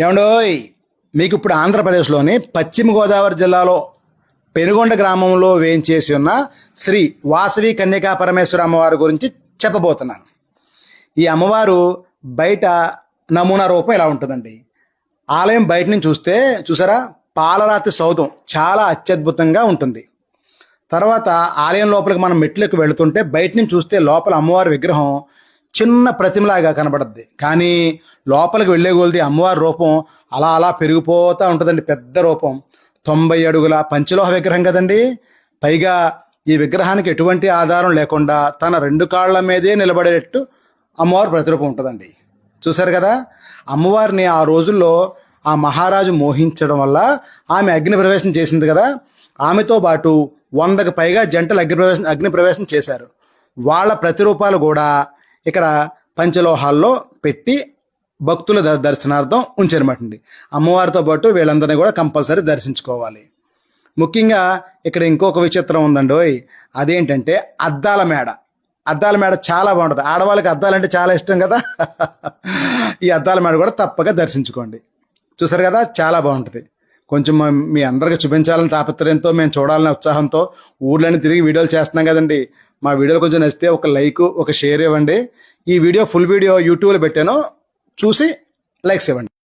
ఏమండోయ్, మీకు ఇప్పుడు ఆంధ్రప్రదేశ్లోని పశ్చిమ గోదావరి జిల్లాలో పెనుగొండ గ్రామంలో వేయించేసి ఉన్న శ్రీ వాసవి కన్యకా పరమేశ్వర అమ్మవారి గురించి చెప్పబోతున్నాను. ఈ అమ్మవారు బయట నమూనా రూపం ఇలా ఉంటుందండి. ఆలయం బయట నుంచి చూస్తే చూసారా, పాలరాతి సౌధం చాలా అత్యద్భుతంగా ఉంటుంది. తర్వాత ఆలయం లోపలికి మనం మెట్లకు వెళుతుంటే బయట నుంచి చూస్తే లోపల అమ్మవారి విగ్రహం చిన్న ప్రతిమలాగా కనబడుద్ది. కానీ లోపలికి వెళ్ళే కొలది అమ్మవారి రూపం అలా అలా పెరిగిపోతూ ఉంటుందండి. పెద్ద రూపం, 90 అడుగుల పంచలోహ విగ్రహం కదండి. పైగా ఈ విగ్రహానికి ఎటువంటి ఆధారం లేకుండా తన 2 కాళ్ల మీదే నిలబడేటట్టు అమ్మవారు ప్రతిరూపం ఉంటుందండి. చూశారు కదా, అమ్మవారిని ఆ రోజుల్లో ఆ మహారాజు మోహించడం వల్ల ఆమె అగ్ని ప్రవేశం చేసింది కదా. ఆమెతో పాటు 100కు పైగా జంటలు అగ్ని ప్రవేశం చేశారు. వాళ్ళ ప్రతిరూపాలు కూడా ఇక్కడ పంచలోహాల్లో పెట్టి భక్తుల దర్శనార్థం ఉంచారన్నమాట అండి. అమ్మవారితో పాటు వీళ్ళందరినీ కూడా కంపల్సరీ దర్శించుకోవాలి. ముఖ్యంగా ఇక్కడ ఇంకొక విచిత్రం ఉందండి. అదేంటంటే అద్దాల మేడ. అద్దాల మేడ చాలా బాగుంటుంది. ఆడవాళ్ళకి అద్దాలంటే చాలా ఇష్టం కదా. ఈ అద్దాల మేడ కూడా తప్పక దర్శించుకోండి. చూసారు కదా, చాలా బాగుంటుంది. కొంచెం మీ అందరికీ చూపించాలని తాపత్రయంతో, మేము చూడాలనే ఉత్సాహంతో ఊర్లని తిరిగి వీడియోలు చేస్తున్నాం కదండి. మా వీడియోలు కొంచెం నచ్చితే ఒక లైక్, ఒక షేర్ ఇవ్వండి. ఈ వీడియో ఫుల్ వీడియో యూట్యూబ్లో పెట్టాను, చూసి లైక్స్ ఇవ్వండి.